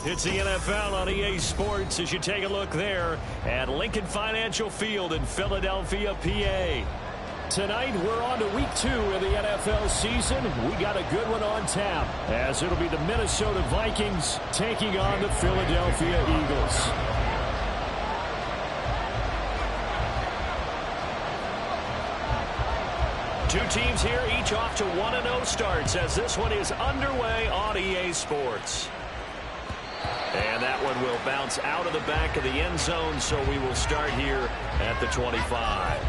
It's the NFL on EA Sports as you take a look there at Lincoln Financial Field in Philadelphia, PA. Tonight, we're on to week 2 of the NFL season. We got a good one on tap, as it'll be the Minnesota Vikings taking on the Philadelphia Eagles. Two teams here, each off to 1-0 starts, as this one is underway on EA Sports. And that one will bounce out of the back of the end zone, so we will start here at the 25.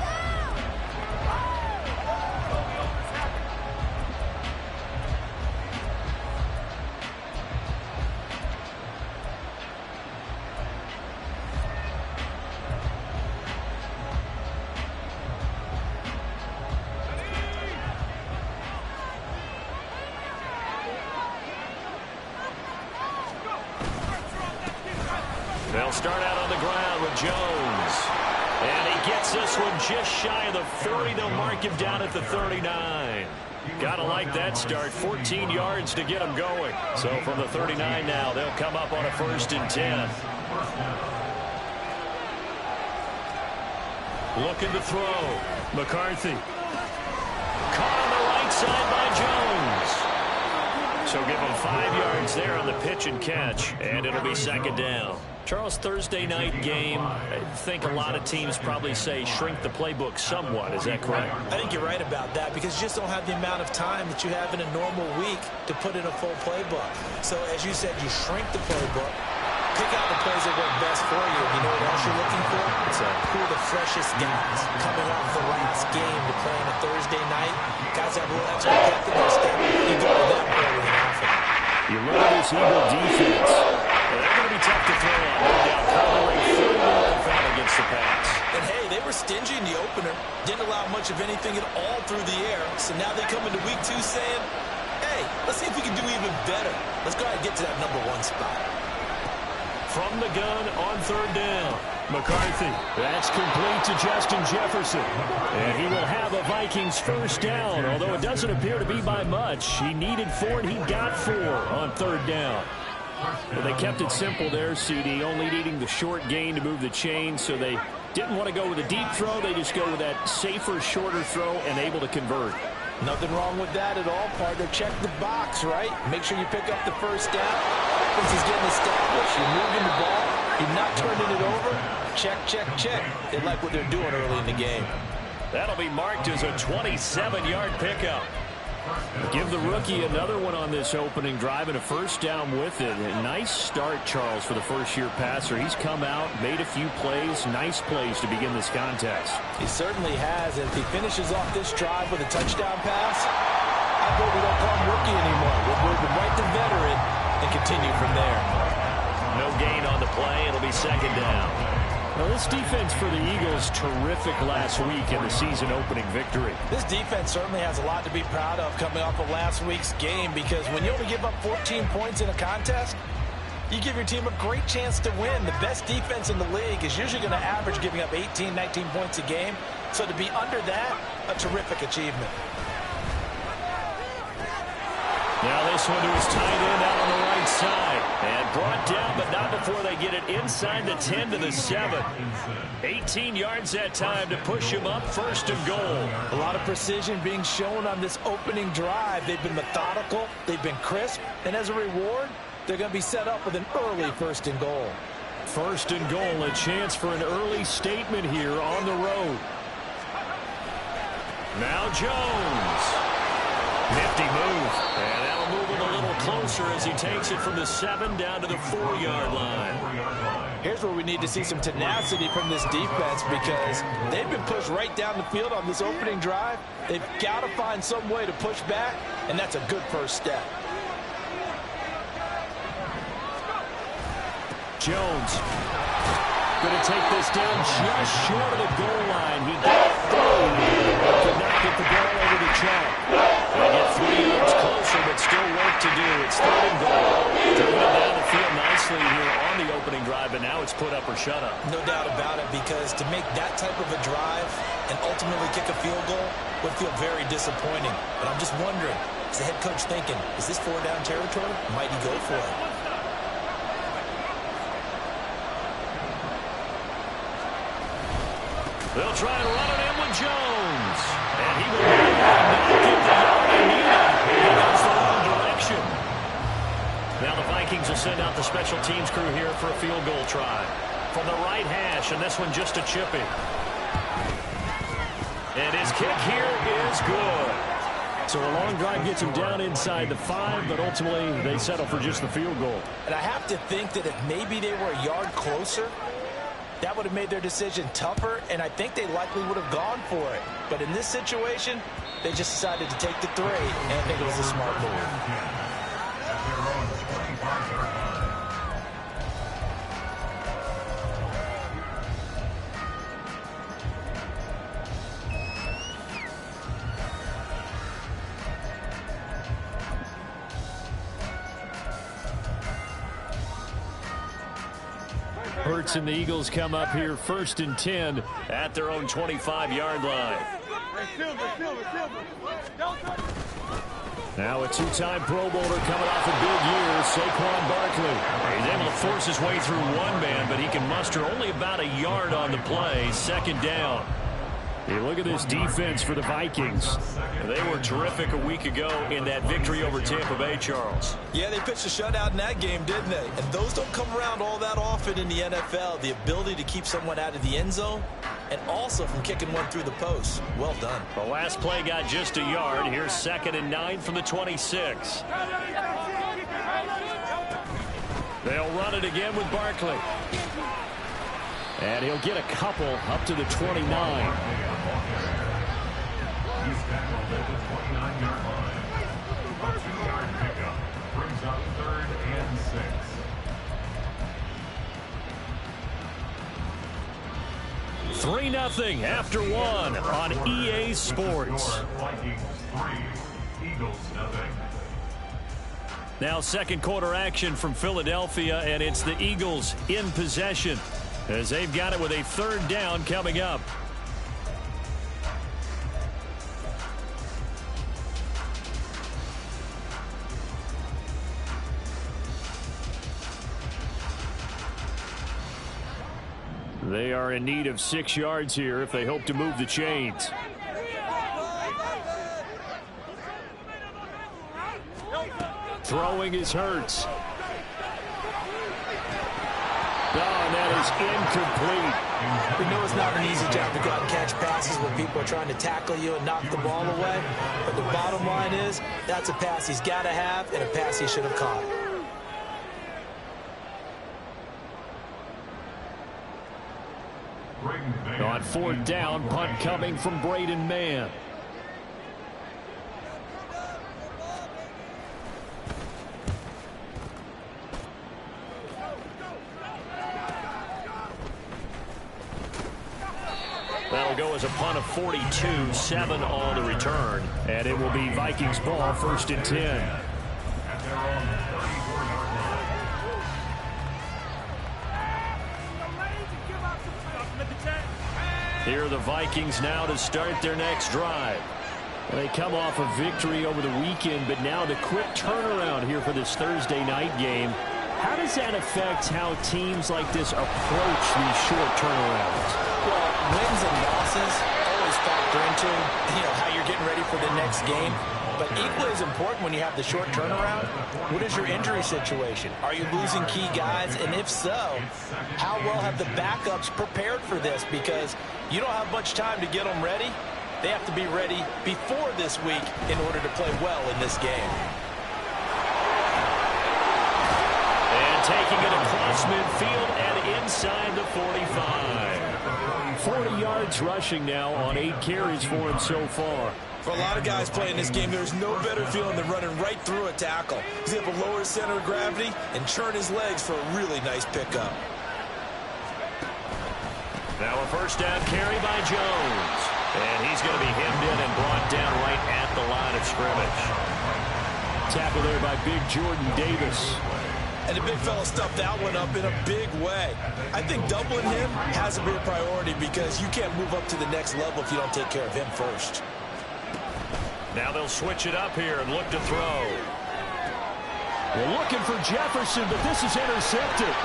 They'll start out on the ground with Jones. And he gets this one just shy of the 40. They'll mark him down at the 39. Gotta like that start. 14 yards to get him going. So from the 39 now, they'll come up on a 1st and 10. Looking to throw. McCarthy. Caught on the right side by Jones. So give him 5 yards there on the pitch and catch. And it'll be 2nd down. Charles, Thursday night game, I think a lot of teams probably say shrink the playbook somewhat. Is that correct? I think you're right about that because you just don't have the amount of time that you have in a normal week to put in a full playbook. So as you said, you shrink the playbook, pick out the plays that work best for you. You know what else you're looking for? Who are the freshest guys coming off the last game to play on a Thursday night? Guys have a little extra depth in their step. You go to them early and often. You look at this Eagle defense. They're going to be tough to throw on. No doubt. Covering 31 against the pass. And hey, they were stingy in the opener. Didn't allow much of anything at all through the air. So now they come into week 2 saying, hey, let's see if we can do even better. Let's go ahead and get to that number 1 spot. From the gun on 3rd down. McCarthy. That's complete to Justin Jefferson. And he will have a Vikings 1st down, although it doesn't appear to be by much. He needed 4, and he got 4 on 3rd down. Well, they kept it simple there, CD, only needing the short gain to move the chain, so they didn't want to go with a deep throw. They just go with that safer, shorter throw and able to convert. Nothing wrong with that at all, partner. Check the box, right? Make sure you pick up the 1st down. Offense is getting established. You're moving the ball. You're not turning it over. Check, check, check. They like what they're doing early in the game. That'll be marked as a 27-yard pickup. Give the rookie another one on this opening drive and a 1st down with it. A nice start, Charles, for the first-year passer. He's come out, made a few plays, nice plays to begin this contest. He certainly has. And if he finishes off this drive with a touchdown pass, I hope we don't call him rookie anymore. We'll move him right to veteran and continue from there. No gain on the play. It'll be 2nd down. Now, this defense for the Eagles, terrific last week in the season-opening victory. This defense certainly has a lot to be proud of coming off of last week's game because when you only give up 14 points in a contest, you give your team a great chance to win. The best defense in the league is usually going to average giving up 18, 19 points a game. So to be under that, a terrific achievement. Now this one to his tight end out on the right side. And brought down, but not before they get it inside the 10 to the 7. 18 yards that time to push him up 1st and goal. A lot of precision being shown on this opening drive. They've been methodical. They've been crisp. And as a reward, they're going to be set up with an early 1st and goal. 1st and goal, a chance for an early statement here on the road. Now Jones. Nifty move. And that'll move him a little closer as he takes it from the 7 down to the 4-yard line. Here's where we need to see some tenacity from this defense because they've been pushed right down the field on this opening drive. They've got to find some way to push back, and that's a good 1st step. Jones going to take this down just short of the goal line. He got through, but could not get the ball over the chalk. They get 3 yards closer, but still work to do. It's 3rd and goal. Driven it down the field nicely here on the opening drive, but now it's put up or shut up. No doubt about it, because to make that type of a drive and ultimately kick a field goal would feel very disappointing. But I'm just wondering, is the head coach thinking, is this 4-down territory? Might he go for it? They'll try and run it in with Jones. And he will not get the yard he needed. He goes the wrong direction. Now the Vikings will send out the special teams crew here for a field goal try. From the right hash, and this one just a chippy. And his kick here is good. So a long drive gets him down inside the 5, but ultimately they settle for just the field goal. And I have to think that if maybe they were a yard closer, that would have made their decision tougher, and I think they likely would have gone for it. But in this situation, they just decided to take the 3, and I think it was a smart move. Hurts and the Eagles come up here 1st and 10 at their own 25-yard line. Now a 2-time Pro Bowler coming off a big year, Saquon Barkley. He's able to force his way through one man, but he can muster only about a yard on the play. 2nd down. Hey, look at this defense for the Vikings. They were terrific a week ago in that victory over Tampa Bay, Charles. Yeah, they pitched a shutout in that game, didn't they? And those don't come around all that often in the NFL. The ability to keep someone out of the end zone and also from kicking one through the post. Well done. The last play got just a yard. Here's 2nd and 9 from the 26. They'll run it again with Barkley. And he'll get a couple up to the 29. He's tackled at the 29-yard line. A 2-yard pickup brings up 3rd and 6. 3-0 after 1 on EA Sports. Vikings 3, Eagles 0. Now 2nd quarter action from Philadelphia, and it's the Eagles in possession as they've got it with a 3rd down coming up. They are in need of 6 yards here if they hope to move the chains. Throwing is Hurts. Oh, that is incomplete. We know it's not an easy job to go out and catch passes when people are trying to tackle you and knock the ball away. But the bottom line is that's a pass he's got to have and a pass he should have caught. On 4th down, punt coming from Braden Mann. That'll go as a punt of 42, 7 on the return. And it will be Vikings ball, 1st and 10. Here are the Vikings now to start their next drive. They come off a victory over the weekend, but now the quick turnaround here for this Thursday night game. How does that affect how teams like this approach these short turnarounds? Well, wins and losses always factor into, how you're getting ready for the next game. But equally as important when you have the short turnaround, what is your injury situation? Are you losing key guys? And if so, how well have the backups prepared for this? Because you don't have much time to get them ready. They have to be ready before this week in order to play well in this game. And taking it across midfield and inside the 45. 40 yards rushing now on 8 carries for him so far. For a lot of guys playing this game, there's no better feeling than running right through a tackle. He's able to lower his center of gravity and churn his legs for a really nice pickup. Now a 1st down carry by Jones. And he's going to be hemmed in and brought down right at the line of scrimmage. Tackle there by big Jordan Davis. And the big fella stuffed that one up in a big way. I think doubling him has to be a priority because you can't move up to the next level if you don't take care of him first. Now they'll switch it up here and look to throw. We're looking for Jefferson, but this is intercepted.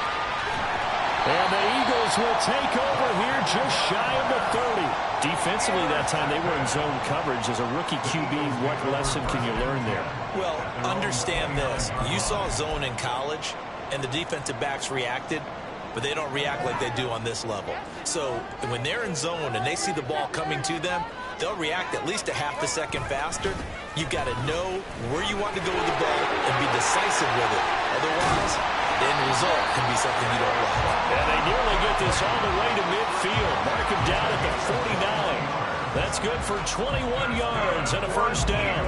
And the Eagles will take over here just shy of the 30. Defensively that time, they were in zone coverage. As a rookie QB, what lesson can you learn there? Well, understand this. You saw zone in college, and the defensive backs reacted, but they don't react like they do on this level. So when they're in zone and they see the ball coming to them, they'll react at least a half a second faster. You've got to know where you want to go with the ball and be decisive with it. Otherwise, the end result can be something you don't like. And they nearly get this all the way to midfield. Mark him down at the 49. That's good for 21 yards and a first down.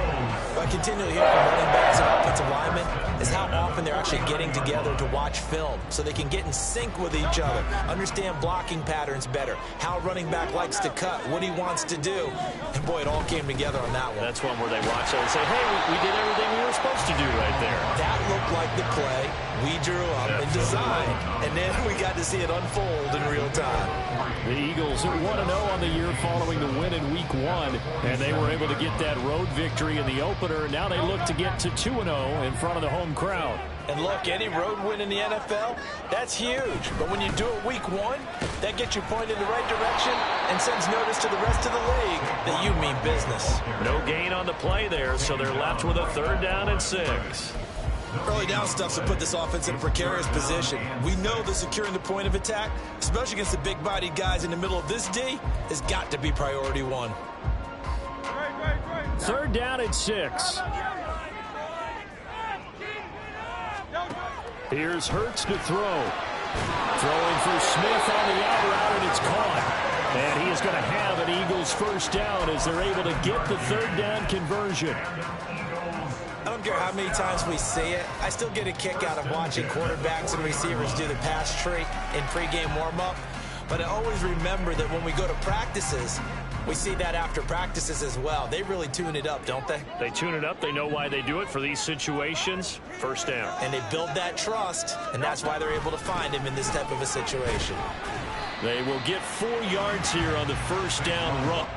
What I continually hear from running backs and offensive linemen is how often they're actually getting together to watch film so they can get in sync with each other, understand blocking patterns better, how a running back likes to cut, what he wants to do. And, boy, it all came together on that one. That's one where they watch it and say, hey, we did everything we were supposed to do right there. That looked like the play we drew up and designed, and then we got to see it unfold in real time. The Eagles are 1-0 on the year following the win in Week 1, and they were able to get that road victory in the opener. Now they look to get to 2-0 in front of the home crowd. And look, any road win in the NFL, that's huge. But when you do it Week 1, that gets you pointed in the right direction and sends notice to the rest of the league that you mean business. No gain on the play there, so they're left with a 3rd down and 6. Early down stuff's to put this offense in a precarious position. We know that securing the point of attack, especially against the big-bodied guys in the middle of this D, has got to be priority 1. 3rd down and 6. Here's Hurts to throw. Throwing for Smith on the out route, and it's caught. And he is going to have an Eagles first down as they're able to get the 3rd down conversion. I don't care how many times we see it. I still get a kick out of watching quarterbacks and receivers do the pass tree in pregame warm-up. But I always remember that when we go to practices, we see that after practices as well. They really tune it up, don't they? They tune it up. They know why they do it for these situations. First down. And they build that trust, and that's why they're able to find him in this type of a situation. They will get 4 yards here on the first down run.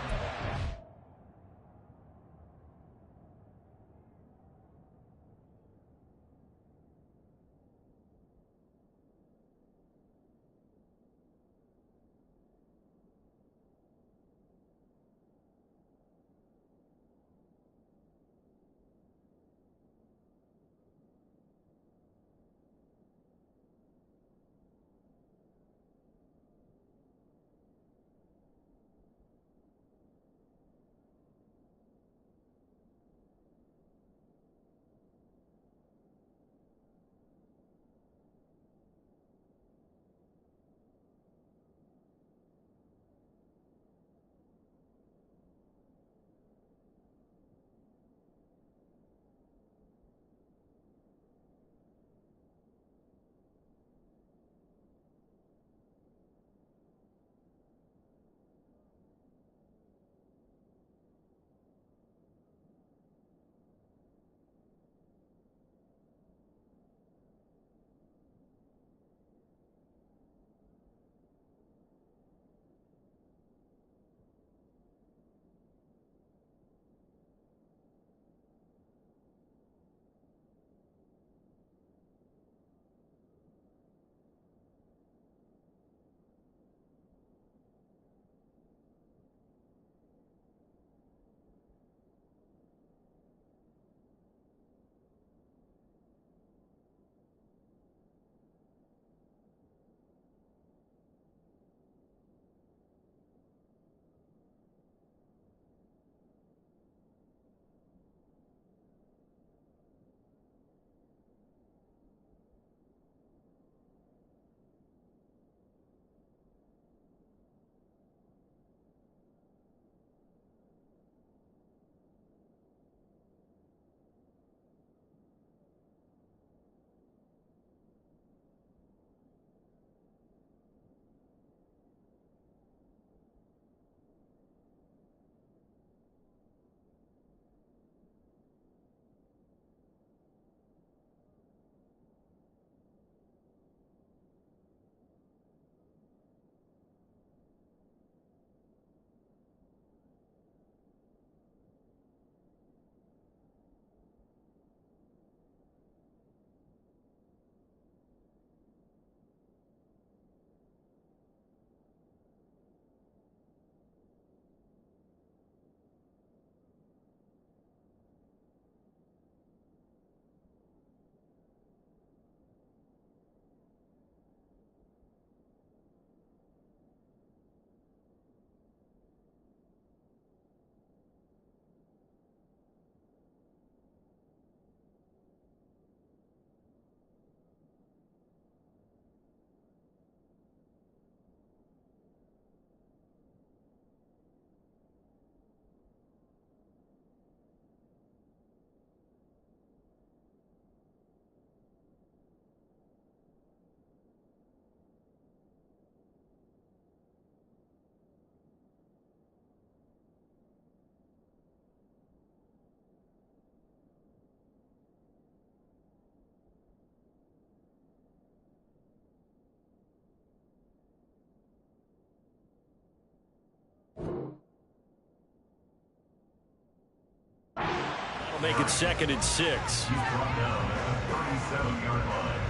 Make it 2nd and 6. He's brought down at the 37-yard line.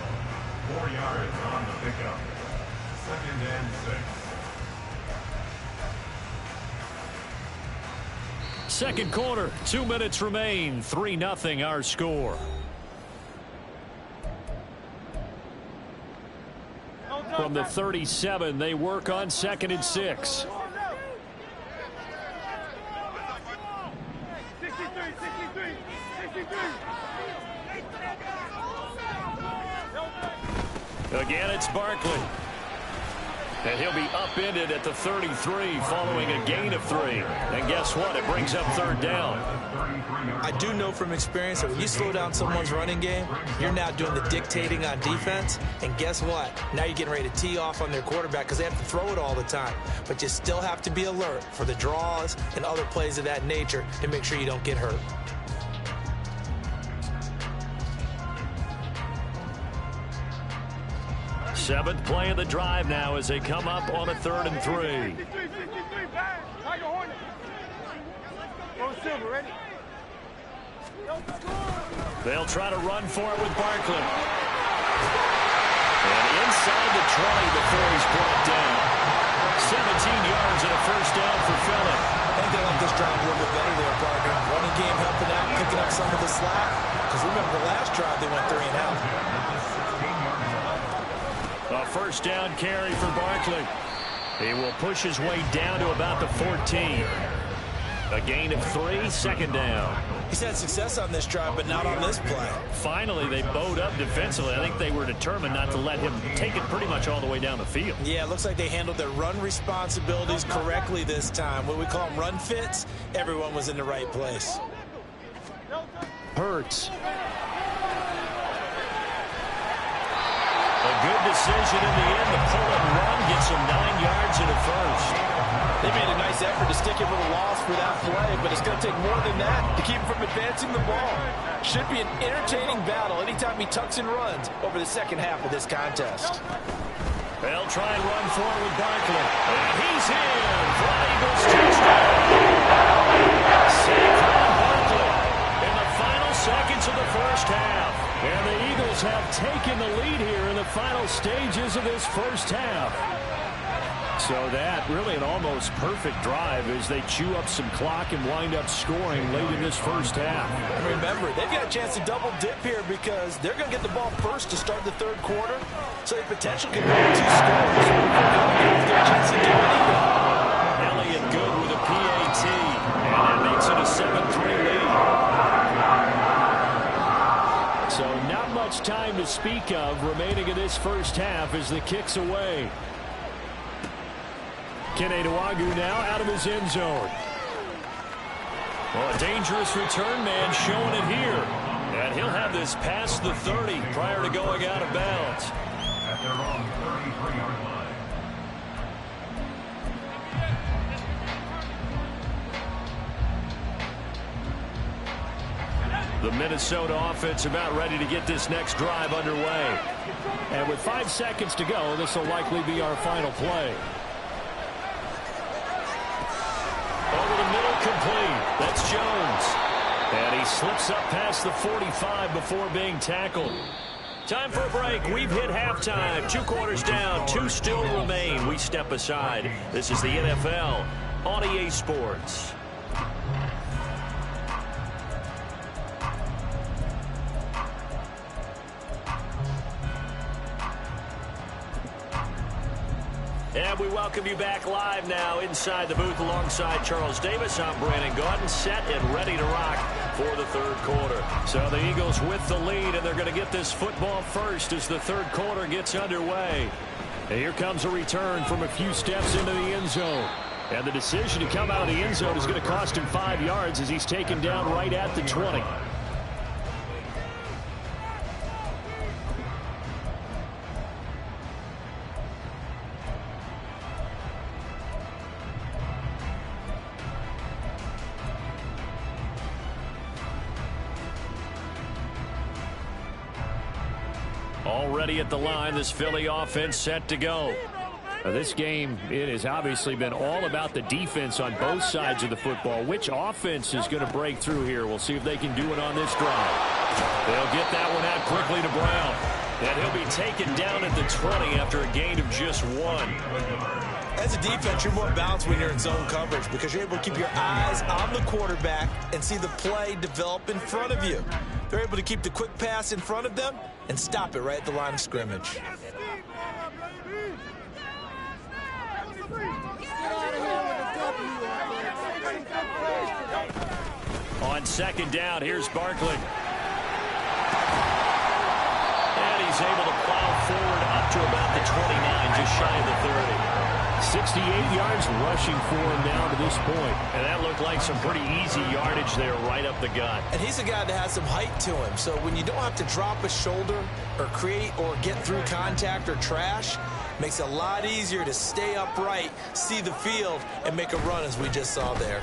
4 yards on the pickup. 2nd and 6. Second quarter, 2 minutes remain. 3-0 our score. From the 37, they work on 2nd and 6. Again, it's Barkley. And he'll be upended at the 33 following a gain of 3. And guess what? It brings up 3rd down. I do know from experience that when you slow down someone's running game, you're now doing the dictating on defense. And guess what? Now you're getting ready to tee off on their quarterback because they have to throw it all the time. But you still have to be alert for the draws and other plays of that nature to make sure you don't get hurt. Seventh play of the drive now as they come up on a 3rd and 3. They'll try to run for it with Barkley. And inside the 20 before he's brought down. 17 yards and a 1st down for Philly. I think they like this drive a little bit better there, partner. Running game helping out, picking up some of the slack. Because remember, the last drive they went 3 and out. A 1st down carry for Barkley. He will push his way down to about the 14. A gain of 3, 2nd down. He's had success on this drive, but not on this play. Finally, they bowed up defensively. I think they were determined not to let him take it pretty much all the way down the field. Yeah, it looks like they handled their run responsibilities correctly this time. What we call them run fits, everyone was in the right place. Hurts. A good decision in the end to pull and run, gets him 9 yards and a 1st. They made a nice effort to stick him with a loss for that play, but it's going to take more than that to keep him from advancing the ball. Should be an entertaining battle anytime he tucks and runs over the second half of this contest. They'll try and run forward with Barkley. And he's in for an Eagles touchdown. Saquon Barkley in the final seconds of the 1st half. And the Eagles have taken the lead here in the final stages of this 1st half. So that really an almost perfect drive as they chew up some clock and wind up scoring late in this 1st half. And remember, they've got a chance to double dip here because they're going to get the ball first to start the 3rd quarter. So they potentially could win 2 scores. Their chance to do anything. Elliott good with a PAT. And that makes it a 7-3 lead. So not much time to speak of remaining in this 1st half as the kick's away. Kene Nwangwu now out of his end zone. Well, a dangerous return man showing it here. And he'll have this past the 30 prior to going out of bounds. At their own 33-yard line. The Minnesota offense about ready to get this next drive underway. And with 5 seconds to go, this will likely be our final play. Over the middle, complete. That's Jones. And he slips up past the 45 before being tackled. Time for a break. We've hit halftime. 2 quarters down. 2 still remain. We step aside. This is the NFL on EA Sports. And we welcome you back live now inside the booth alongside Charles Davis. I'm Brandon Gaudin, set and ready to rock for the 3rd quarter. So the Eagles with the lead, and they're going to get this football first as the 3rd quarter gets underway. And here comes a return from a few steps into the end zone. And the decision to come out of the end zone is going to cost him 5 yards as he's taken down right at the 20. Already at the line, this Philly offense set to go. This game, it has obviously been all about the defense on both sides of the football. Which offense is going to break through here? We'll see if they can do it on this drive. They'll get that one out quickly to Brown. And he'll be taken down at the 20 after a gain of just 1. As a defense, you're more balanced when you're in zone coverage because you're able to keep your eyes on the quarterback and see the play develop in front of you. They're able to keep the quick pass in front of them and stop it right at the line of scrimmage. On second down, here's Barkley. And he's able to plow forward up to about the 29, just shy of the 30. 68 yards rushing for him now to this point. And that looked like some pretty easy yardage there right up the gut. And he's a guy that has some height to him. So when you don't have to drop a shoulder or create or get through contact or trash, makes it a lot easier to stay upright, see the field, and make a run as we just saw there.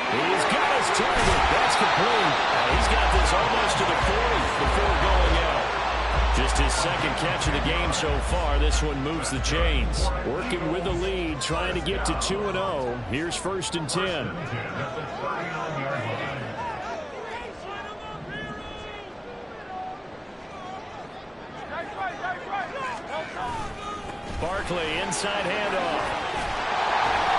He's got his target. That's complete. He's got this almost to the 40 before going out. Just his second catch of the game so far. This one moves the chains. Working with the lead, trying to get to 2-0. Here's 1st and 10. Barkley, inside handoff.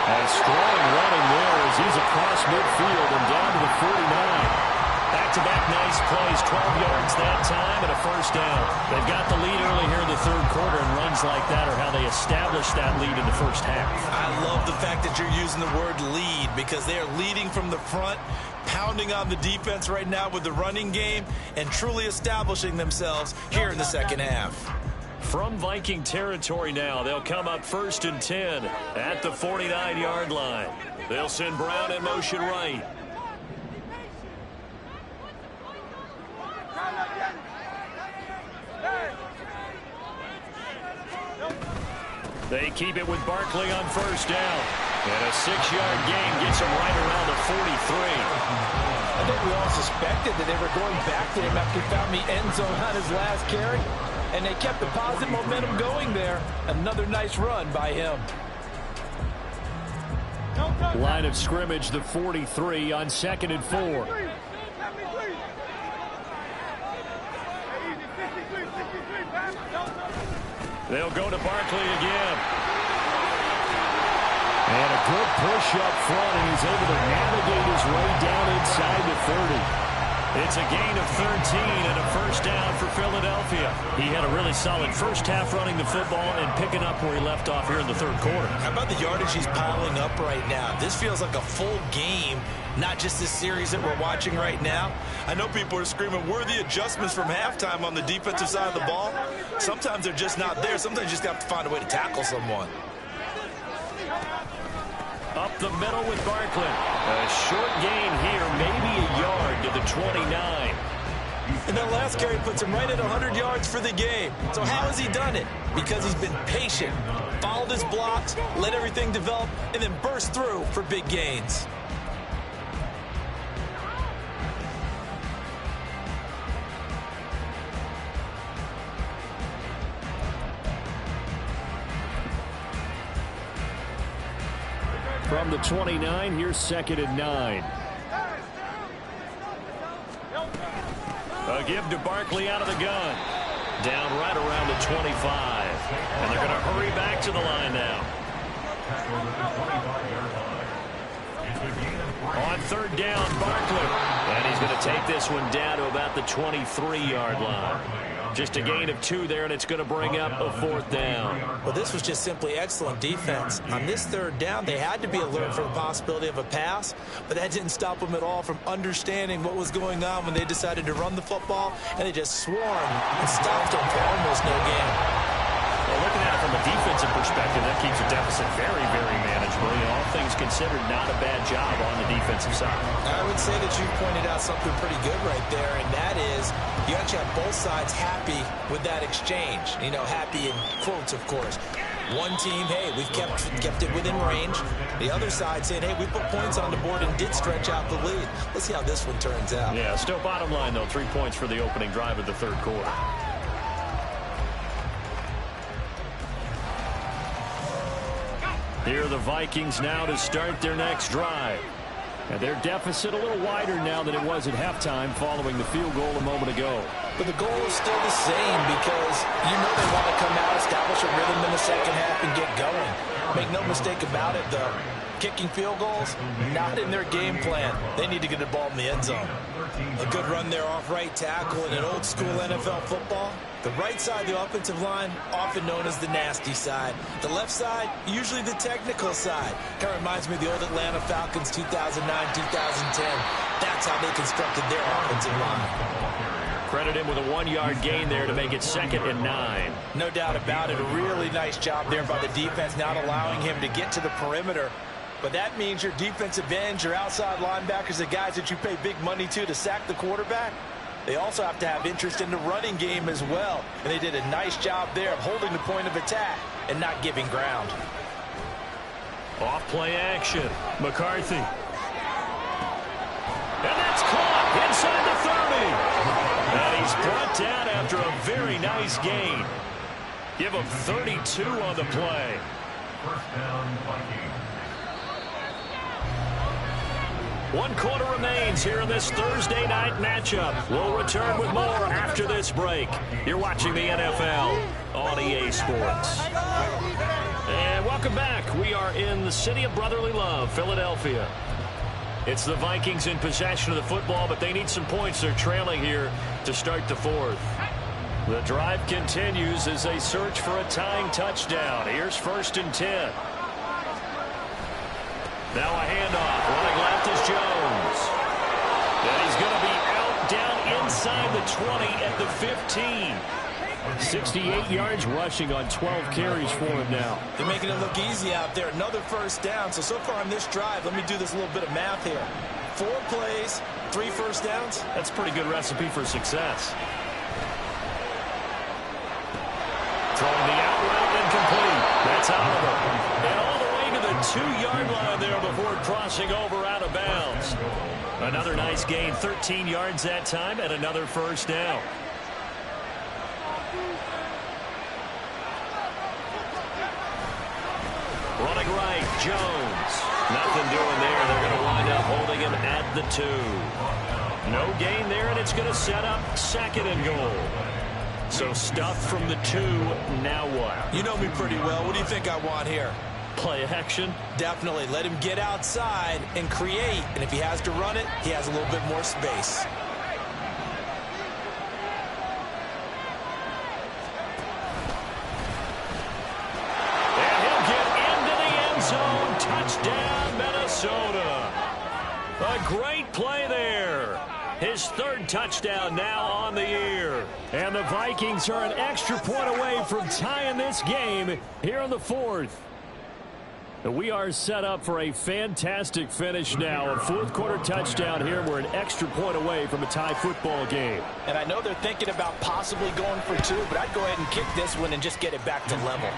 And strong running there as he's across midfield and down to the 49. Back-to-back nice plays, 12 yards that time and a 1st down. They've got the lead early here in the 3rd quarter, and runs like that are how they establish that lead in the 1st half. I love the fact that you're using the word lead because they are leading from the front, pounding on the defense right now with the running game, and truly establishing themselves here in the 2nd half. From Viking territory now, they'll come up 1st and 10 at the 49-yard line. They'll send Brown in motion right. They keep it with Barkley on 1st down. And a 6-yard gain gets him right around the 43. I think we all suspected that they were going back to him after he found the end zone on his last carry. And they kept the positive momentum going there. Another nice run by him. Line of scrimmage, the 43 on 2nd and 4. They'll go to Barkley again. And a good push up front, and he's able to navigate his way down inside the 30. It's a gain of 13 and a 1st down for Philadelphia. He had a really solid 1st half running the football and picking up where he left off here in the 3rd quarter. How about the yardage he's piling up right now? This feels like a full game, not just this series that we're watching right now. I know people are screaming, where are the adjustments from halftime on the defensive side of the ball? Sometimes they're just not there. Sometimes you just have to find a way to tackle someone. Up the middle with Barkley. A short gain here, maybe a yard to the 29. And that last carry puts him right at 100 yards for the game. So how has he done it? Because he's been patient, followed his blocks, let everything develop, and then burst through for big gains. From the 29, here's 2nd and 9. A give to Barkley out of the gun. Down right around the 25. And they're going to hurry back to the line now. On 3rd down, Barkley. And he's going to take this one down to about the 23-yard line. Just a gain of 2 there, and it's going to bring up a 4th down. Well, this was just simply excellent defense. On this 3rd down, they had to be alert for the possibility of a pass, but that didn't stop them at all from understanding what was going on when they decided to run the football, and they just swarmed and stopped them for almost no gain. Well, looking at it from a defensive perspective, that keeps a deficit very, very manageable. You know, all things considered, not a bad job on the defensive side. I would say that you pointed out something pretty good right there, and that is you actually have both sides happy with that exchange. You know, happy in quotes, of course. One team, hey, we've kept it within range. The other side saying, hey, we put points on the board and did stretch out the lead. Let's see how this one turns out. Yeah, still bottom line, though, 3 points for the opening drive of the 3rd quarter. Here are the Vikings now to start their next drive. And their deficit a little wider now than it was at halftime following the field goal a moment ago. But the goal is still the same because you know they want to come out, establish a rhythm in the second half, and get going. Make no mistake about it, though. Kicking field goals, not in their game plan. They need to get the ball in the end zone. A good run there off right tackle in an old-school NFL football. The right side of the offensive line, often known as the nasty side. The left side, usually the technical side. Kind of reminds me of the old Atlanta Falcons 2009-2010. That's how they constructed their offensive line. Credit him with a 1-yard gain there to make it 2nd and 9. No doubt about it. A really nice job there by the defense, not allowing him to get to the perimeter. But that means your defensive ends, your outside linebackers, the guys that you pay big money to sack the quarterback, they also have to have interest in the running game as well. And they did a nice job there of holding the point of attack and not giving ground. Off play action. McCarthy. And that's caught inside the 30. And he's brought down after a very nice gain. Give him 32 on the play. First down, Vikings. 1 quarter remains here in this Thursday night matchup. We'll return with more after this break. You're watching the NFL on EA Sports. And welcome back. We are in the city of brotherly love, Philadelphia. It's the Vikings in possession of the football, but they need some points. They're trailing here to start the 4th. The drive continues as they search for a tying touchdown. Here's 1st and 10. Now a handoff. Running left is Jones. And he's going to be out down inside the 20 at the 15. 68 yards rushing on 12 carries for him now. They're making it look easy out there. Another first down. So far on this drive, let me do this little bit of math here. 4 plays, 3 first downs. That's a pretty good recipe for success. Throwing the out route incomplete. That's Oliver. And all the way to the 2-yard line there before crossing over out of bounds. Another nice gain, 13 yards that time, and another first down. Running right, Jones. Nothing doing there. They're going to wind up holding him at the 2. No gain there, and it's going to set up 2nd and goal. So stuffed from the 2, now what? You know me pretty well. What do you think I want here? Play action? Definitely. Let him get outside and create. And if he has to run it, he has a little bit more space. And he'll get into the end zone. Touchdown, Minnesota. A great play there. His 3rd touchdown now on the year. And the Vikings are an extra point away from tying this game here in the 4th. We are set up for a fantastic finish now. A 4th quarter touchdown here. We're an extra point away from a tie football game. And I know they're thinking about possibly going for 2, but I'd go ahead and kick this one and just get it back to level.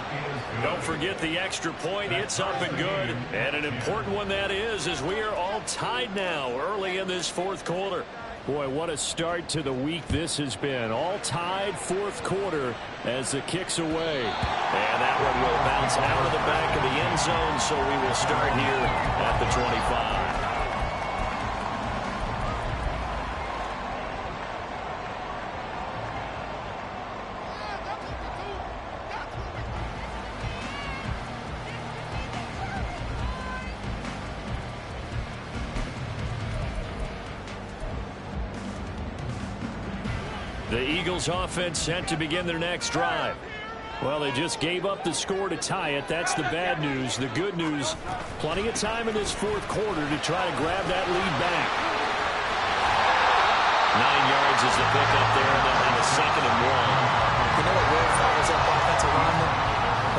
Don't forget the extra point. It's up and good. And an important one that is, as we are all tied now early in this 4th quarter. Boy, what a start to the week this has been. All tied 4th quarter as the kick's away. And that one will bounce out of the back of the end zone, so we will start here at the 25. The Eagles offense set to begin their next drive. Well, they just gave up the score to tie it. That's the bad news. The good news, plenty of time in this 4th quarter to try to grab that lead back. 9 yards is the pickup there, and then a 2nd and 1. You know what really fires up offensive linemen?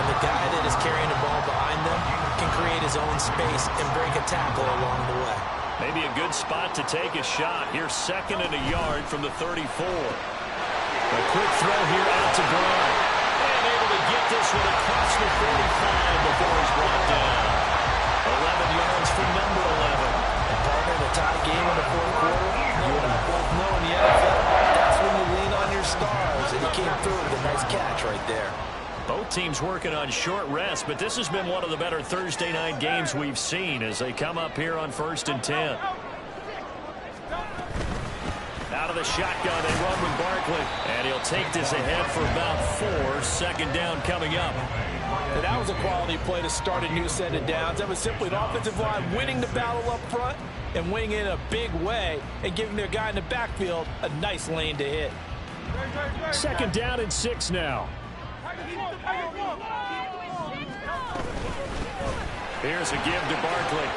When the guy that is carrying the ball behind them can create his own space and break a tackle along the way. Maybe a good spot to take a shot. Here's 2nd and a yard from the 34. A quick throw here out to Brown. And able to get this one across the 45 before he's brought down. 11 yards for number 11. And partner, the tie game in the 4th quarter, you and I both know in the NFL, that's when you lean on your stars. And he came through with a nice catch right there. Both teams working on short rest, but this has been one of the better Thursday night games we've seen as they come up here on 1st and 10. Out of the shotgun, they run with Barkley. And he'll take this ahead for about 4. Second down coming up. And that was a quality play to start a new set of downs. That was simply an offensive line winning the battle up front and winning in a big way and giving their guy in the backfield a nice lane to hit. Second down and 6 now. Here's a give to Barkley.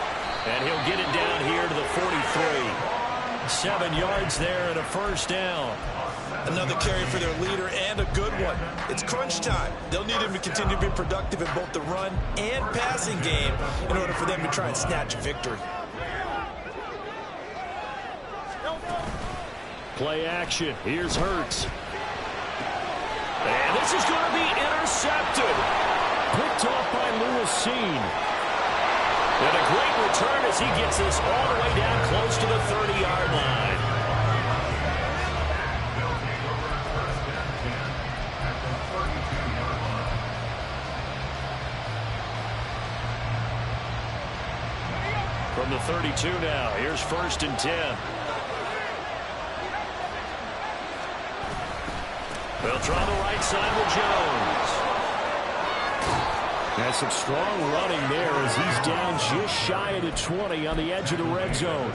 And he'll get it down here to the 43. 7 yards there and a first down. Another carry for their leader and a good one. It's crunch time. They'll need him to continue to be productive in both the run and passing game in order for them to try and snatch a victory. Play action. Here's Hurts. And this is going to be intercepted. Picked off by Lewis Cine. And a great return as he gets this all the way down close to the 30-yard line. From the 32 now, here's 1st and 10. They'll try the right side with Jones. Has some strong running there as he's down just shy of the 20 on the edge of the red zone.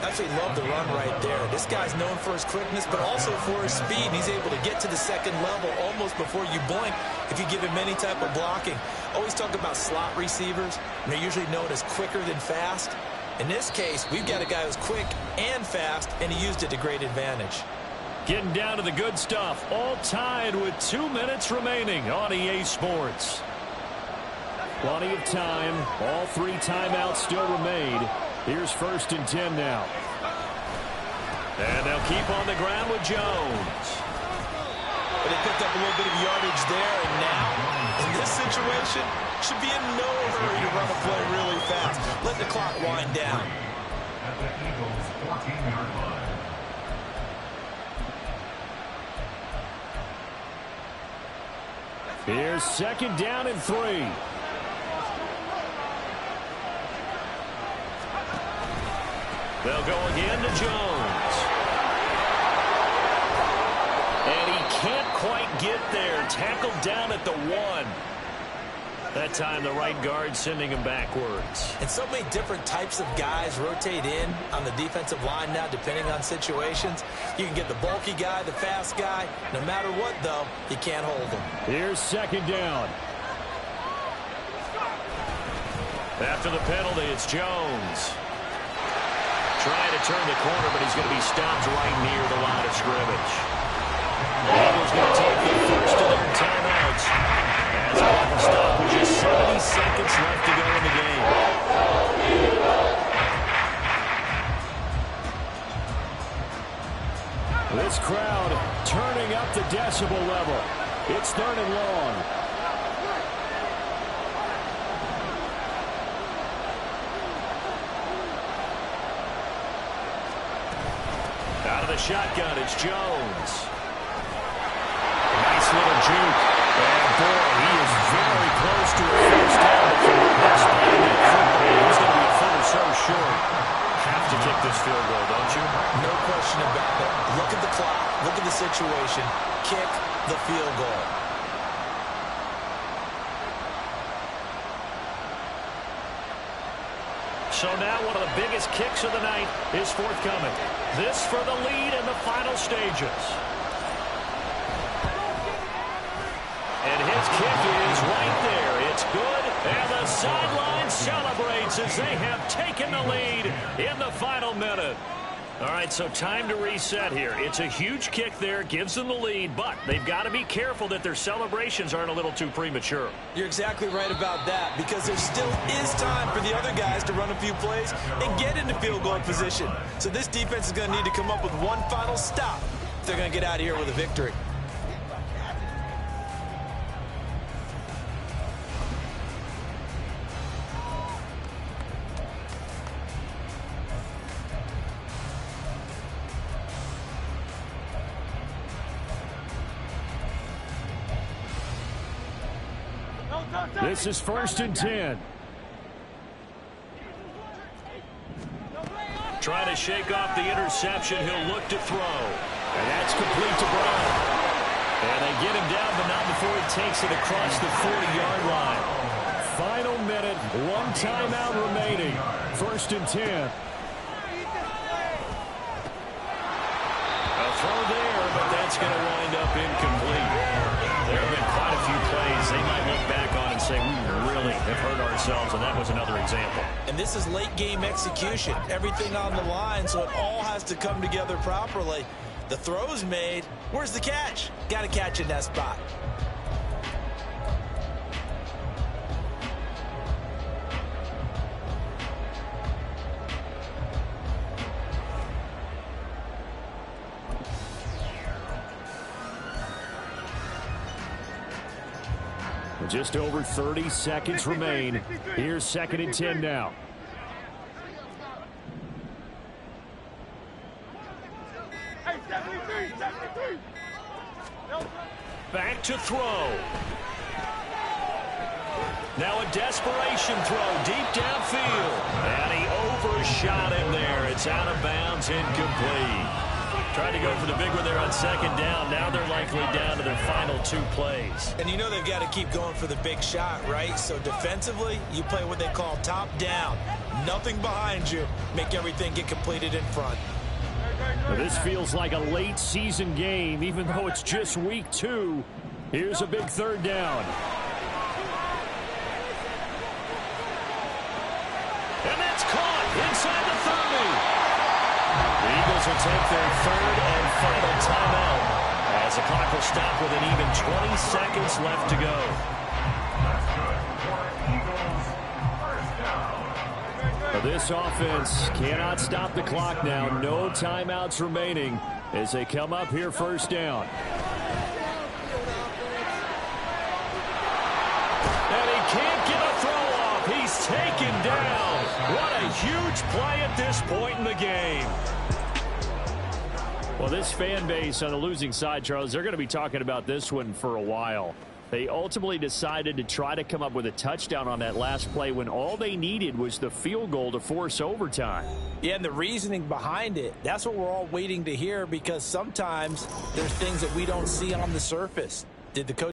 I actually love the run right there. This guy's known for his quickness, but also for his speed. He's able to get to the second level almost before you blink if you give him any type of blocking. Always talk about slot receivers, and they're usually known as quicker than fast. In this case, we've got a guy who's quick and fast, and he used it to great advantage. Getting down to the good stuff, all tied with 2 minutes remaining on EA Sports. Plenty of time. All 3 timeouts still remain. Here's 1st and 10 now. And they'll keep on the ground with Jones. But they picked up a little bit of yardage there, and now, in this situation, should be in no hurry to run a play really fast. Let the clock wind down. At the Eagles' 14-yard line. Here's 2nd down and 3. They'll go again to Jones. And he can't quite get there. Tackled down at the 1. That time the right guard sending him backwards. And so many different types of guys rotate in on the defensive line now depending on situations. You can get the bulky guy, the fast guy. No matter what, though, you can't hold them. Here's 2nd down. After the penalty, it's Jones. Trying to turn the corner, but he's going to be stopped right near the line of scrimmage. The Eagles going to take the first of their timeouts. As a button stop with just 70 seconds left to go in the game. This crowd turning up the decibel level. It's 3rd and long. Out of the shotgun, it's Jones. Nice little juke. And boy, he is very close to a first down. But from that spot in that football, he's going to be a foot or so short. Have to kick this field goal, don't you? No question about it. Look at the clock. Look at the situation. Kick the field goal. So now one of the biggest kicks of the night is forthcoming. This for the lead in the final stages. And his kick is right there. It's good. And the sideline celebrates as they have taken the lead in the final minute. All right, so time to reset here. It's a huge kick there, gives them the lead, but they've got to be careful that their celebrations aren't a little too premature. You're exactly right about that, because there still is time for the other guys to run a few plays and get into field goal position. So this defense is going to need to come up with one final stop if they're going to get out of here with a victory. This is 1st and 10. Trying to shake off the interception. He'll look to throw. And that's complete to Brown. And they get him down, but not before he takes it across the 40-yard line. Final minute, 1 timeout remaining. 1st and 10. A throw there, but that's going to wind up incomplete. There have been quite a few plays they might look back on and say, we really have hurt ourselves, and that was another example. And this is late-game execution. Everything on the line, so it all has to come together properly. The throw's made. Where's the catch? Got to catch in that spot. Just over 30 seconds remain. Here's 2nd and 10 now. Back to throw. Now a desperation throw deep downfield. And he overshot him there. It's out of bounds, incomplete. Tried to go for the big one there on 2nd down. Now they're likely down to their final 2 plays. And you know they've got to keep going for the big shot, right? So defensively, you play what they call top down. Nothing behind you. Make everything get completed in front. Well, this feels like a late season game, even though it's just week 2. Here's a big 3rd down. And that's caught inside the 30. The Eagles will take their 3rd and final timeout as the clock will stop with an even 20 seconds left to go. This offense cannot stop the clock now. No timeouts remaining as they come up here 1st down. And he can't get a throw off. He's taken down. What a huge play at this point in the game. Well, this fan base on the losing side, Charles, they're going to be talking about this one for a while. They ultimately decided to try to come up with a touchdown on that last play when all they needed was the field goal to force overtime. Yeah, and the reasoning behind it, that's what we're all waiting to hear, because sometimes there's things that we don't see on the surface. Did the coach